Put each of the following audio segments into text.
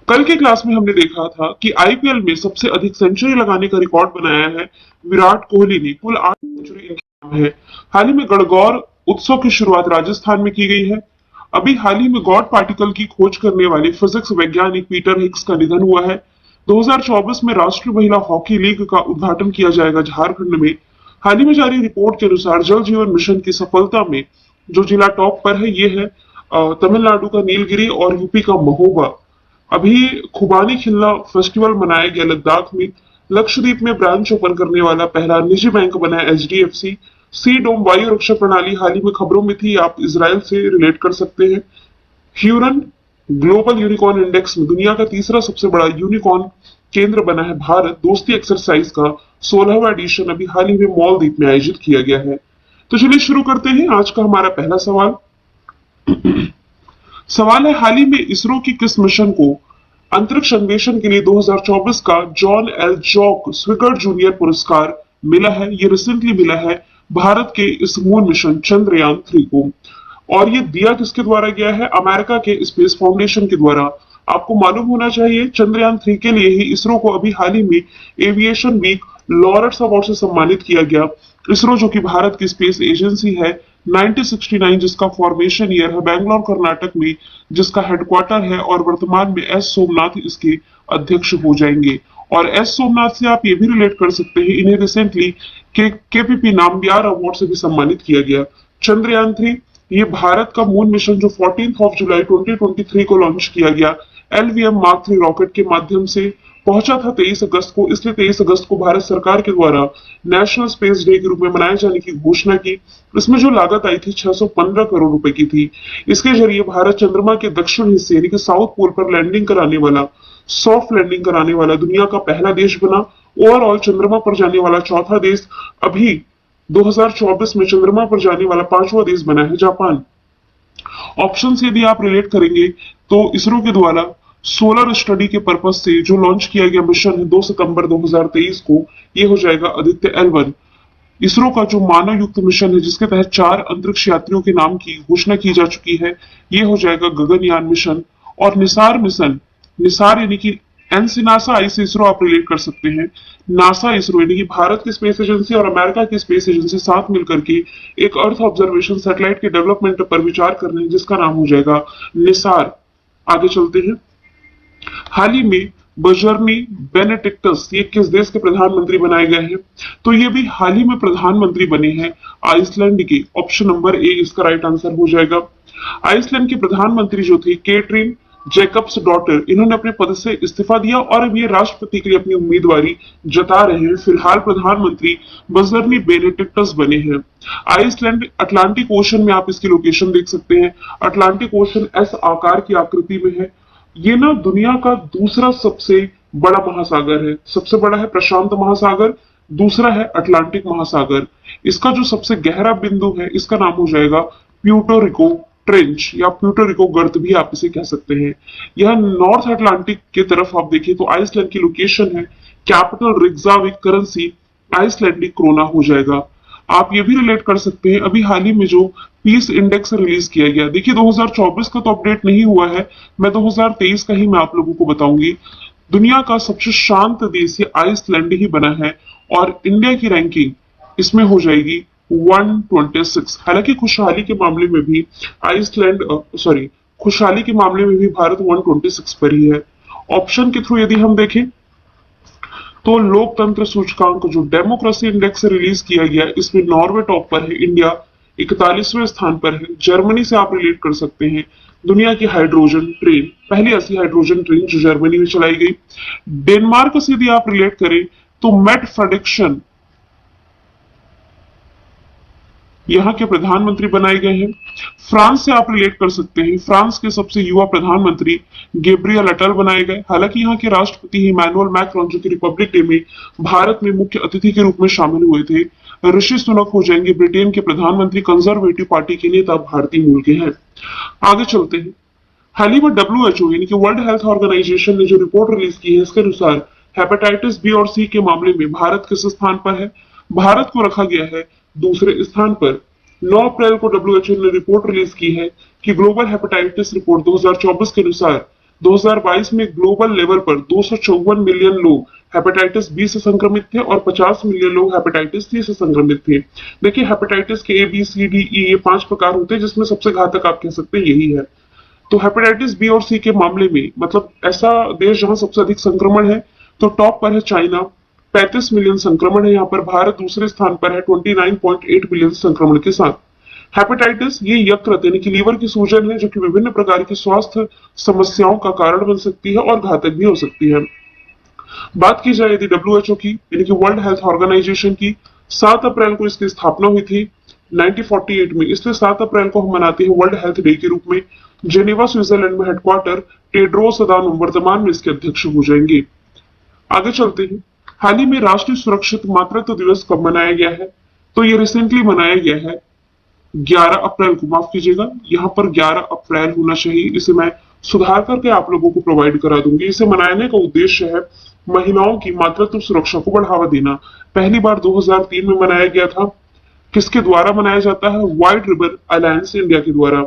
कल के क्लास में हमने देखा था कि आईपीएल में सबसे अधिक सेंचुरी लगाने का रिकॉर्ड बनाया है विराट कोहली ने। कुल 8 सेंचुरी इनके नाम है। हाल ही में गणगौर उत्सव की शुरुआत राजस्थान में की गई है। अभी हाल ही में गॉड पार्टिकल की खोज करने वाले फिजिक्स वैज्ञानिक पीटर हिग्स का निधन हुआ है। 2024 में राष्ट्रीय महिला हॉकी लीग का उद्घाटन किया जाएगा झारखंड में। हाल ही में जारी रिपोर्ट के अनुसार जल जीवन मिशन की सफलता में जो जिला टॉप पर है ये है तमिलनाडु का नीलगिरी और यूपी का महोबा। अभी खुबानी खिल्ला फेस्टिवल मनाया गया लद्दाख में। लक्षद्वीप में ब्रांच ओपन करने वाला पहला निजी बैंक बना है एचडीएफसी। सी डोम वायु रक्षा प्रणाली हाल ही में खबरों में थी, आप इसराइल से रिलेट कर सकते हैं। ह्यूरन ग्लोबल यूनिकॉर्न इंडेक्स में दुनिया का तीसरा सबसे बड़ा यूनिकॉर्न केंद्र बना है भारत। दोस्ती एक्सरसाइज का 16वां एडिशन अभी हाल ही में मालदीव में आयोजित किया गया है। तो चलिए शुरू करते हैं आज का हमारा पहला सवाल। सवाल है, हाल ही में इसरो की किस मिशन को अंतरिक्ष अन्वेषण के लिए 2024 का जॉन एल जॉक स्विकर्ट जूनियर पुरस्कार मिला है? ये रिसेंटली मिला है भारत के इस मून मिशन चंद्रयान 3 को। और ये दिया किसके द्वारा गया है? अमेरिका के स्पेस फाउंडेशन के द्वारा। आपको मालूम होना चाहिए चंद्रयान 3 के लिए ही इसरो को अभी हाल ही में एविएशन वीक लॉरेट्स अवार्ड से सम्मानित किया गया। इसरो जो कि भारत की स्पेस एजेंसी है, 1969 जिसका फॉर्मेशन ईयर है, बैंगलोर कर्नाटक में जिसका हेडक्वार्टर है, और वर्तमान में एस सोमनाथ इसके अध्यक्ष हो जाएंगे। और एस सोमनाथ से आप ये भी रिलेट कर सकते हैं, इन्हें रिसेंटली केपीपी नामबियार अवार्ड से भी सम्मानित किया गया। चंद्रयान 3 ये भारत का मून मिशन जो 14 जुलाई 2023 को लॉन्च किया गया एलवीएम मार्क 3 रॉकेट के माध्यम से पहुंचा था 23 अगस्त को। इसलिए 23 अगस्त को भारत सरकार के द्वारा नेशनल स्पेस डे के रूप में मनाए जाने की घोषणा की। इसमें जो लागत आई थी 615 करोड़ रुपए की थी। इसके जरिए भारत चंद्रमा के दक्षिण हिस्से यानी कि साउथ पोल पर लैंडिंग कराने वाला, सॉफ्ट लैंडिंग कराने वाला दुनिया का पहला देश बना। ओवरऑल चंद्रमा पर जाने वाला चौथा देश, अभी 2024 में चंद्रमा पर जाने वाला 5वां देश बना है जापान। ऑप्शन से यदि आप रिलेट करेंगे तो इसरो के द्वारा सोलर स्टडी के पर्पज से जो लॉन्च किया गया मिशन है 2 सितंबर 2023 को, ये हो जाएगा आदित्य L1। इसरो का जो मानव युक्त मिशन है जिसके तहत 4 अंतरिक्ष यात्रियों के नाम की घोषणा की जा चुकी है, ये हो जाएगा गगनयान मिशन। और निसार मिशन, निसार यानी कि एन से नासा, आई से इसरो आप रिलेट कर सकते हैं। नासा इसरो यानी कि भारत की स्पेस एजेंसी और अमेरिका की स्पेस एजेंसी साथ मिलकर के एक अर्थ ऑब्जर्वेशन सैटेलाइट के डेवलपमेंट पर विचार कर रहे हैं जिसका नाम हो जाएगा निसार। आगे चलते हैं। हाल ही में बजरनी बेनेडिक्टस ये किस देश के प्रधानमंत्री बनाए गए हैं? तो ये भी हाल ही में प्रधानमंत्री बने हैं आइसलैंड के। ऑप्शन नंबर ए इसका राइट आंसर हो जाएगा। आइसलैंड के प्रधानमंत्री जो थे केट्रिन जैकब्स डॉटर, इन्होंने अपने पद से इस्तीफा दिया और अब ये राष्ट्रपति के लिए अपनी उम्मीदवारी जता रहे हैं। फिलहाल प्रधानमंत्री बजरनी बेनेडिक्टस बने हैं। आइसलैंड अटलांटिक ओशन में आप इसकी लोकेशन देख सकते हैं। अटलांटिक ओशन एस आकार की आकृति में है। ये ना दुनिया का दूसरा सबसे बड़ा महासागर है। सबसे बड़ा है प्रशांत महासागर, दूसरा है अटलांटिक महासागर। इसका जो सबसे गहरा बिंदु है इसका नाम हो जाएगा प्यूर्टो रिको ट्रेंच या प्यूर्टो रिको गर्त भी आप इसे कह सकते हैं। यह नॉर्थ अटलांटिक की तरफ आप देखिए तो आइसलैंड की लोकेशन है। कैपिटल रिक्जाविक, करेंसी आइसलैंडिक क्रोना हो जाएगा। आप ये भी रिलेट कर सकते हैं, अभी हाल ही में जो पीस इंडेक्स रिलीज किया गया, देखिए 2024 का तो अपडेट नहीं हुआ है, मैं 2023 का ही मैं आप लोगों को बताऊंगी। दुनिया का सबसे शांत देश ये आइसलैंड ही बना है और इंडिया की रैंकिंग इसमें हो जाएगी 126। हालांकि खुशहाली के मामले में भी आइसलैंड खुशहाली के मामले में भी भारत 126 पर ही है। ऑप्शन के थ्रू यदि हम देखें तो लोकतंत्र सूचकांक जो डेमोक्रेसी इंडेक्स रिलीज किया गया, इसमें नॉर्वे टॉप पर है, इंडिया 41वें स्थान पर है। जर्मनी से आप रिलेट कर सकते हैं। दुनिया की हाइड्रोजन ट्रेन, पहली ऐसी हाइड्रोजन ट्रेन जो जर्मनी में चलाई गई। डेनमार्क से यदि आप रिलेट करें तो मेट फ्रेडरिक्सन यहाँ के प्रधानमंत्री बनाए गए हैं। फ्रांस से आप रिलेट कर सकते हैं। फ्रांस के सबसे युवा प्रधानमंत्री गैब्रियल अटल बनाए गए। हालांकि यहाँ के राष्ट्रपति इमैनुअल मैक्रोन जो कि रिपब्लिक डे में भारत में मुख्य अतिथि के रूप में शामिल हुए थे। ऋषि सुनक हो जाएंगे ब्रिटेन के प्रधानमंत्री, कंजर्वेटिव पार्टी के नेता, भारतीय मूल के हैं। आगे चलते हैं। हाल ही में WHO यानी कि वर्ल्ड हेल्थ ऑर्गेनाइजेशन ने जो रिपोर्ट रिलीज की है इसके अनुसार हेपेटाइटिस बी और सी के मामले में भारत किस स्थान पर है? भारत को रखा गया है दूसरे स्थान पर। 9 अप्रैल को WHO ने रिपोर्ट रिलीज की है कि ग्लोबल हेपेटाइटिस रिपोर्ट 2024 के अनुसार 2022 में ग्लोबल लेवल पर 254 मिलियन लोग हेपेटाइटिस बी से संक्रमित थे और 50 मिलियन लोग हेपेटाइटिस सी से संक्रमित थे। देखिए हेपेटाइटिस के A B C D E ये 5 प्रकार होते हैं, जिसमें सबसे घातक आप कह सकते हैं यही है। तो हेपेटाइटिस बी और सी के मामले में मतलब ऐसा देश जहां सबसे अधिक संक्रमण है, तो टॉप पर है चाइना, 35 मिलियन संक्रमण है यहाँ पर। भारत दूसरे स्थान पर है 29.8 मिलियन संक्रमण के साथ। हेपेटाइटिस ये यकृत यानी कि लीवर की सूजन है, जो कि विभिन्न प्रकार की स्वास्थ्य समस्याओं का कारण बन सकती है और घातक भी हो सकती है। बात की जाए यदि डब्ल्यूएचओ की यानी कि वर्ल्ड हेल्थ ऑर्गेनाइजेशन की, 7 अप्रैल को इसकी स्थापना हुई थी 1948 में, इसलिए 7 अप्रैल को हम मनाते हैं वर्ल्ड हेल्थ डे के रूप में। जेनेवा स्विट्जरलैंड में हेडक्वार्टर, टेड्रोस अदानोम वर्तमान में इसके अध्यक्ष हो जाएंगे। आगे चलते हैं, हाल ही में राष्ट्रीय सुरक्षित मातृत्व दिवस कब मनाया गया है? तो ये रिसेंटली मनाया गया है 11 अप्रैल को, माफ कीजिएगा यहाँ पर 11 अप्रैल होना चाहिए, इसे मैं सुधार करके आप लोगों को प्रोवाइड करा दूंगी। इसे मनाने का उद्देश्य है महिलाओं की मातृत्व सुरक्षा को बढ़ावा देना। पहली बार 2003 में मनाया गया था। किसके द्वारा मनाया जाता है? वाइट रिबर अलायंस इंडिया के द्वारा।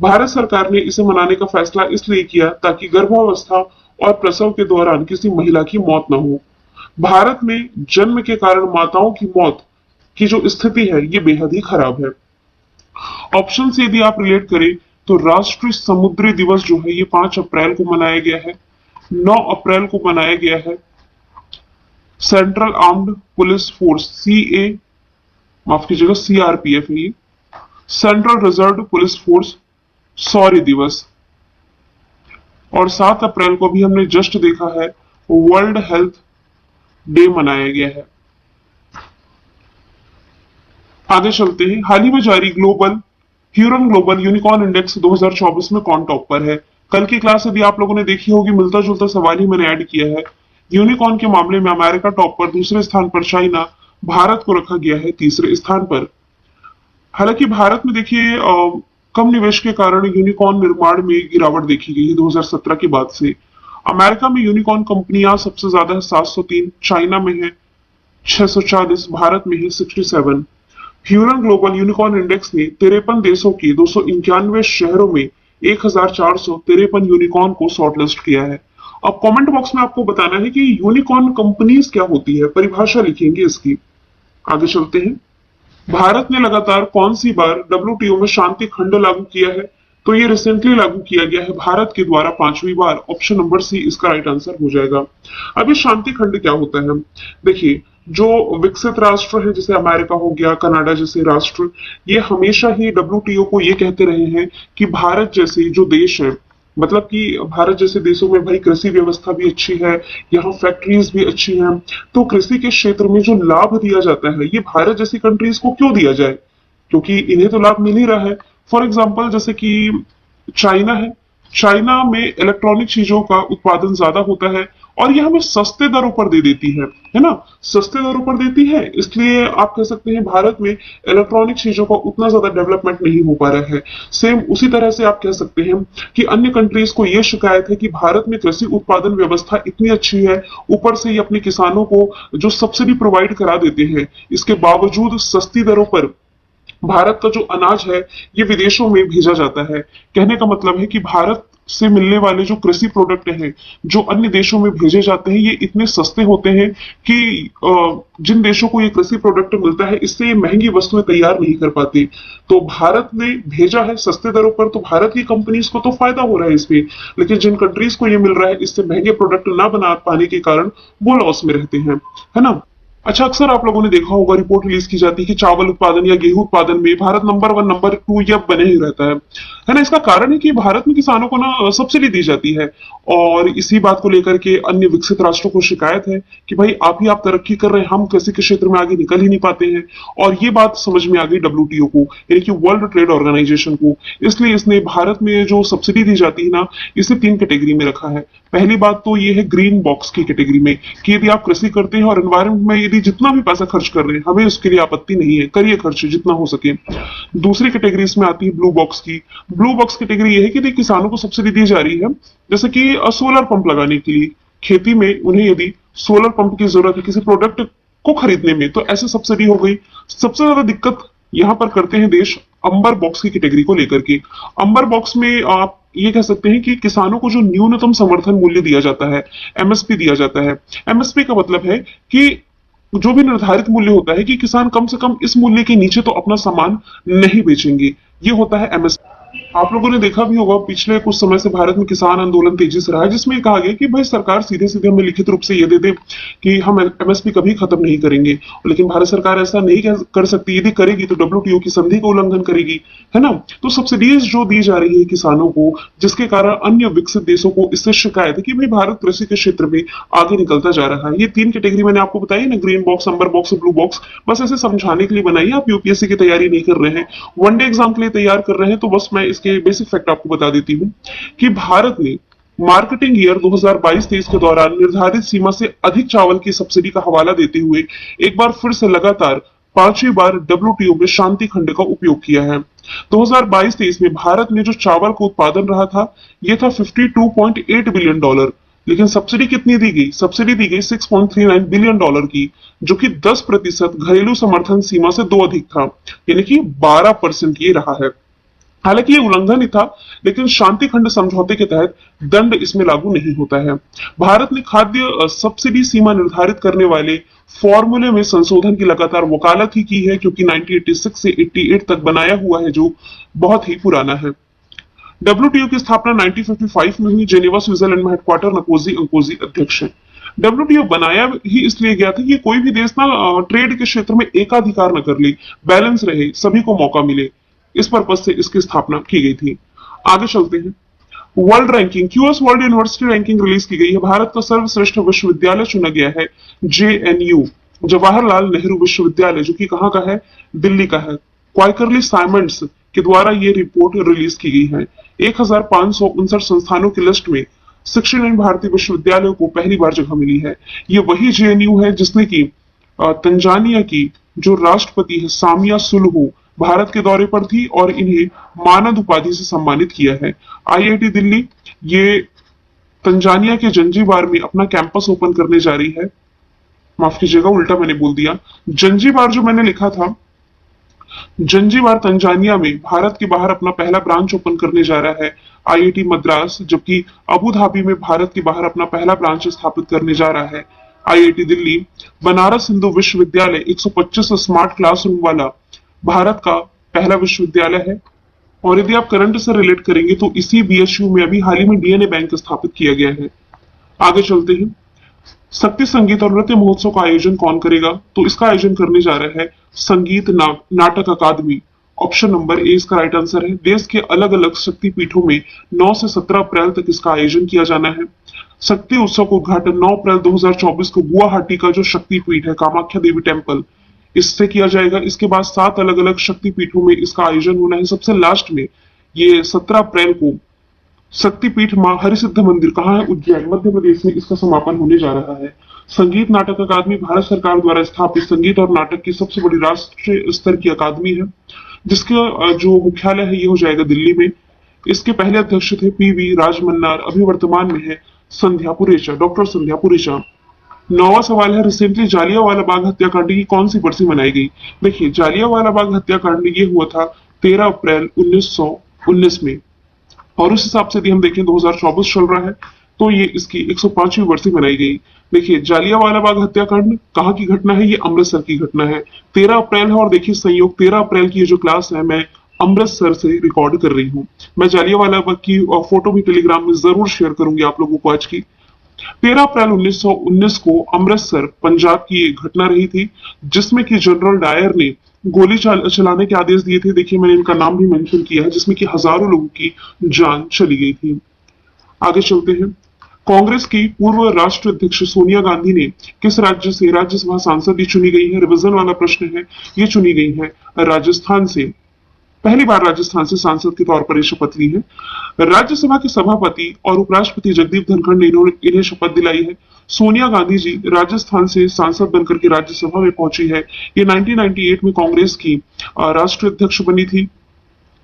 भारत सरकार ने इसे मनाने का फैसला इसलिए किया ताकि गर्भावस्था और प्रसव के दौरान किसी महिला की मौत न हो। भारत में जन्म के कारण माताओं की मौत की जो स्थिति है ये बेहद ही खराब है। ऑप्शन से यदि आप रिलेट करें तो राष्ट्रीय समुद्री दिवस जो है ये 5 अप्रैल को मनाया गया है। 9 अप्रैल को मनाया गया है central armed police force CA, माफ कीजिएगा सीआरपीएफ है ये, सेंट्रल रिजर्व पुलिस फोर्स शौर्य दिवस। और 7 अप्रैल को भी हमने जस्ट देखा है वर्ल्ड हेल्थ डे मनाया गया है। आगे चलते हैं, हाल ही में जारी ह्यूरन ग्लोबल यूनिकॉर्न इंडेक्स 2024 में कौन टॉप पर है? कल की क्लास यदि आप लोगों ने देखी होगी, मिलता जुलता सवाल ही मैंने ऐड किया है। यूनिकॉर्न के मामले में अमेरिका टॉप पर, दूसरे स्थान पर चाइना, भारत को रखा गया है तीसरे स्थान पर। हालांकि भारत में देखिए कम निवेश के कारण यूनिकॉर्न निर्माण में गिरावट देखी गई है 2017 के बाद से। अमेरिका में यूनिकॉर्न कंपनियां सबसे ज्यादा है 703, चाइना में है 640, भारत में है 67। ह्यूरन ग्लोबल यूनिकॉर्न इंडेक्स ने 53 देशों के 291 शहरों में 1453 यूनिकॉर्न को शॉर्टलिस्ट किया है। अब कमेंट बॉक्स में आपको बताना है कि यूनिकॉर्न कंपनीज क्या होती है, परिभाषा लिखेंगे इसकी। आगे चलते हैं, भारत ने लगातार कौन सी बार डब्ल्यूटीओ में शांति खंड लागू किया है? तो ये रिसेंटली लागू किया गया है भारत के द्वारा 5वीं बार। ऑप्शन नंबर सी इसका राइट आंसर हो जाएगा। अब ये शांति खंड क्या होता है? देखिए जो विकसित राष्ट्र है जैसे अमेरिका हो गया, कनाडा जैसे राष्ट्र, ये हमेशा ही डब्ल्यूटीओ को ये कहते रहे हैं कि भारत जैसे जो देश है, मतलब कि भारत जैसे देशों में भाई कृषि व्यवस्था भी अच्छी है, यहाँ फैक्ट्रीज भी अच्छी हैं, तो कृषि के क्षेत्र में जो लाभ दिया जाता है ये भारत जैसी कंट्रीज को क्यों दिया जाए, क्योंकि इन्हें तो लाभ मिल ही रहा है। फॉर एग्जाम्पल जैसे कि चाइना है, चाइना में इलेक्ट्रॉनिक चीजों का उत्पादन ज्यादा होता है और ये हमें सस्ते दरों पर दे देती है ना, सस्ते दरों पर देती है, इसलिए आप कह सकते हैं भारत में इलेक्ट्रॉनिक चीजों का उतना ज्यादा डेवलपमेंट नहीं हो पा रहा है। सेम उसी तरह से आप कह सकते हैं कि अन्य कंट्रीज को यह शिकायत है कि भारत में कृषि उत्पादन व्यवस्था इतनी अच्छी है, ऊपर से ये अपने किसानों को जो सब्सिडी प्रोवाइड करा देते हैं, इसके बावजूद सस्ती दरों पर भारत का जो अनाज है ये विदेशों में भेजा जाता है। कहने का मतलब है कि भारत से मिलने वाले जो कृषि प्रोडक्ट हैं जो अन्य देशों में भेजे जाते हैं ये इतने सस्ते होते हैं कि जिन देशों को ये कृषि प्रोडक्ट मिलता है इससे ये महंगी वस्तुएं तैयार नहीं कर पाती। तो भारत ने भेजा है सस्ते दरों पर, तो भारत की कंपनीज को तो फायदा हो रहा है इसमें, लेकिन जिन कंट्रीज को ये मिल रहा है इससे महंगे प्रोडक्ट ना बना पाने के कारण वो लॉस में रहते हैं, है ना। अच्छा, अक्सर आप लोगों ने देखा होगा रिपोर्ट रिलीज की जाती है कि चावल उत्पादन या गेहूं उत्पादन में भारत नंबर 1 नंबर 2 या बने ही रहता है ना। इसका कारण है कि भारत में किसानों को ना सब्सिडी दी जाती है और इसी बात को लेकर के अन्य विकसित राष्ट्रों को शिकायत है कि भाई आप तरक्की कर रहे हैं, हम कृषि के क्षेत्र में आगे निकल ही नहीं पाते हैं। और ये बात समझ में आ गई डब्ल्यूटीओ को, यानी कि वर्ल्ड ट्रेड ऑर्गेनाइजेशन को, इसलिए इसने भारत में जो सब्सिडी दी जाती है ना इसे 3 कैटेगरी में रखा है। पहली बात तो ये है ग्रीन बॉक्स की कैटेगरी में कि यदि आप कृषि करते हैं और एनवायरमेंट में यदि जितना भी पैसा खर्च कर रहे हैं हमें उसके लिए आपत्ति नहीं है, करिए खर्च जितना हो सके। दूसरी कैटेगरी इसमें आती है ब्लू बॉक्स की। ब्लू बॉक्स कैटेगरी ये है कि किसानों को सब्सिडी दी जा रही है, जैसे कि सोलर पंप लगाने के लिए, खेती में उन्हें यदि सोलर पंप की जरूरत है किसी प्रोडक्ट को खरीदने में तो ऐसे सब्सिडी हो गई। सबसे ज्यादा दिक्कत यहां पर करते हैं देश अंबर बॉक्स की कैटेगरी को लेकर के। अंबर बॉक्स में आप ये कह सकते हैं कि किसानों को जो न्यूनतम समर्थन मूल्य दिया जाता है, एमएसपी दिया जाता है। एमएसपी का मतलब है कि जो भी निर्धारित मूल्य होता है कि किसान कम से कम इस मूल्य के नीचे तो अपना सामान नहीं बेचेंगे, ये होता है एमएसपी। आप लोगों ने देखा भी होगा पिछले कुछ समय से भारत में किसान आंदोलन तेजी से रहा है, जिसमें कहा गया कि भाई सरकार सीधे सीधे हमें लिखित रूप से ये दे दे कि हम एमएसपी कभी खत्म नहीं करेंगे। लेकिन भारत सरकार ऐसा नहीं कर सकती, यदि करेगी तो डब्ल्यूटीओ की संधि का उल्लंघन करेगी, है ना। तो सब्सिडीज जो दी जा रही है किसानों को, जिसके कारण अन्य विकसित देशों को इससे शिकायत है कि भाई भारत कृषि के क्षेत्र में आगे निकलता जा रहा है। ये तीन कैटेगरी मैंने आपको बताई ना, ग्रीन बॉक्स, अंबर बॉक्स और ब्लू बॉक्स, बस ऐसे समझाने के लिए बनाई है। आप यूपीएससी की तैयारी नहीं कर रहे हैं, वनडे एग्जाम के लिए तैयार कर रहे हैं, तो बस मैं इसके बेसिक फैक्ट आपको बता देती हूँ कि भारत ने मार्केटिंग ईयर 2022-23 के दौरान निर्धारित सीमा से अधिक चावल की सब्सिडी का हवाला देते हुए एक बार फिर से लगातार पांचवी बार डब्ल्यूटीओ में शांति खंड का उपयोग किया है। 2022-23 में भारत में जो चावल का उत्पादन रहा था, यह था $52.8 बिलियन, लेकिन सब्सिडी कितनी दी गई? सब्सिडी दी गई $6.39 बिलियन की, जो कि 10% घरेलू समर्थन सीमा से दो अधिक था, यानी कि 12% ये रहा है। हालांकि ये उल्लंघन ही था, लेकिन शांति खंड समझौते के तहत दंड इसमें लागू नहीं होता है। भारत ने खाद्य सब्सिडी सीमा निर्धारित करने वाले फॉर्मूले में संशोधन की लगातार वकालत ही की है, क्योंकि 1986 से 88 तक बनाया हुआ है, जो बहुत ही पुराना है। डब्ल्यूटीओ की स्थापना 1955 में हुई, जेनेवा स्विट्जरलैंड में हेडक्वार्टर नकोजी अंकोजी अध्यक्ष है। डब्ल्यूटीओ बनाया ही इसलिए गया था कि कोई भी देश ना ट्रेड के क्षेत्र में एकाधिकार न कर ले, बैलेंस रहे, सभी को मौका मिले। इस पर्पज से इसकी स्थापना की गई थी। आगे चलते हैं। World ranking, QS world university ranking release की गई है। भारत का सर्वश्रेष्ठ विश्वविद्यालय चुना गया है जेएनयू, जवाहरलाल नेहरू विश्वविद्यालय, जो कि कहाँ का है? दिल्ली का है। क्वाइकरली साइमंड्स के द्वारा ये रिपोर्ट रिलीज की गई है। 1559 संस्थानों की लिस्ट में 69 भारतीय विश्वविद्यालयों को पहली बार जगह मिली है। ये वही जेएनयू है जिसने की तंजानिया की जो राष्ट्रपति है सामिया सुलुहू भारत के दौरे पर थी और इन्हें मानद उपाधि से सम्मानित किया है। आईआईटी दिल्ली ये तंजानिया के जंजीबार में अपना कैंपस ओपन करने जा रही है। माफ कीजिएगा, उल्टा मैंने बोल दिया। जंजीबार जो मैंने लिखा था, जंजीबार तंजानिया में भारत के बाहर अपना पहला ब्रांच ओपन करने जा रहा है आईआईटी मद्रास, जबकि अबू धाबी में भारत के बाहर अपना पहला ब्रांच स्थापित करने जा रहा है आईआईटी दिल्ली। बनारस हिंदू विश्वविद्यालय 125 स्मार्ट क्लासरूम वाला भारत का पहला विश्वविद्यालय है। और यदि आप करंट से रिलेट करेंगे तो इसी बीएचयू में अभी हाल ही में डीएनए बैंक स्थापित किया गया है। आगे चलते हैं। शक्ति संगीत और नृत्य महोत्सव का आयोजन कौन करेगा? तो इसका आयोजन करने जा रहा है संगीत नाटक अकादमी। ऑप्शन नंबर ए इसका राइट आंसर है। देश के अलग अलग शक्ति पीठों में 9 से 17 अप्रैल तक इसका आयोजन किया जाना है। शक्ति उत्सव को उद्घाटन 9 अप्रैल 2024 को गुवाहाटी का जो शक्ति पीठ है कामाख्या देवी टेम्पल, इससे किया जाएगा। इसके बाद 7 अलग अलग शक्ति पीठों में इसका आयोजन होना है। सबसे लास्ट में ये 17 अप्रैल को शक्तिपीठ मां हरिसिद्ध मंदिर कहाँ है? उज्जैन, मध्य प्रदेश में इसका समापन होने जा रहा है। संगीत नाटक अकादमी भारत सरकार द्वारा स्थापित संगीत और नाटक की सबसे बड़ी राष्ट्रीय स्तर की अकादमी है, जिसका जो मुख्यालय है ये हो जाएगा दिल्ली में। इसके पहले अध्यक्ष थे पीवी राजमन्नार, अभी वर्तमान में है संध्या पुरेचा, डॉक्टर संध्या पुरेचा। नौवां सवाल है, रिसेंटली जालियांवाला बाग हत्याकांड की कौन सी बरसी मनाई गई? देखिए, जालियांवाला बाग हत्याकांड ये हुआ था 13 अप्रैल 1919 में, और उस हिसाब से यदि हम देखें 2024 चल रहा है तो ये इसकी 105वीं बरसी मनाई गई। देखिए, जालियांवाला बाग हत्याकांड कहाँ की घटना है? ये अमृतसर की घटना है। 13 अप्रैल है और देखिए संयोग 13 अप्रैल की ये जो क्लास है मैं अमृतसर से रिकॉर्ड कर रही हूँ। मैं जालियांवाला बाग की फोटो भी टेलीग्राम में जरूर शेयर करूंगी आप लोगों को आज की। 13 अप्रैल 1919 को अमृतसर पंजाब की एक घटना रही थी, जिसमें कि जनरल डायर ने गोली चलाने के आदेश दिए थे। देखिए, मैंने इनका नाम भी मेंशन किया है, जिसमें कि हजारों लोगों की जान चली गई थी। आगे चलते हैं। कांग्रेस की पूर्व राष्ट्रीय अध्यक्ष सोनिया गांधी ने किस राज्य से राज्यसभा सांसद चुनी गई है? रिवीजन वाला प्रश्न है। ये चुनी गई है राजस्थान से। पहली बार राजस्थान से सांसद के तौर पर शपथ ली है। राज्यसभा के सभापति और उपराष्ट्रपति जगदीप धनखड़ ने इन्हें शपथ दिलाई है। सोनिया गांधी जी राजस्थान से सांसद बनकर के राज्यसभा में पहुंची है। ये 1998 में कांग्रेस की राष्ट्रीय अध्यक्ष बनी थी।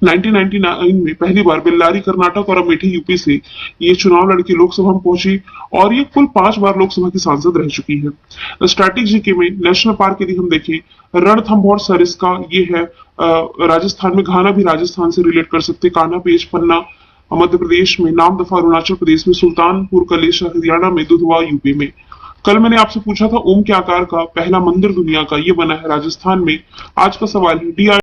1999 में पहली बार बेल्लारी कर्नाटक और अमेठी यूपी से ये चुनाव लड़की लोकसभा में पहुंची और ये कुल 5 बार लोकसभा की सांसद रह चुकी है। स्ट्रैटेजी के में नेशनल पार्क यदि हम देखें, रणथंभौर सरिस्का ये है राजस्थान में, घाना भी राजस्थान से रिलेट कर सकते, कान्हा पेच पन्ना मध्य प्रदेश में, नामदफा अरुणाचल प्रदेश में, सुल्तानपुर कलेशा हरियाणा में, दुधवा यूपी में। कल मैंने आपसे पूछा था ओम के आकार का पहला मंदिर दुनिया का, ये बना है राजस्थान में। आज का सवाल है डी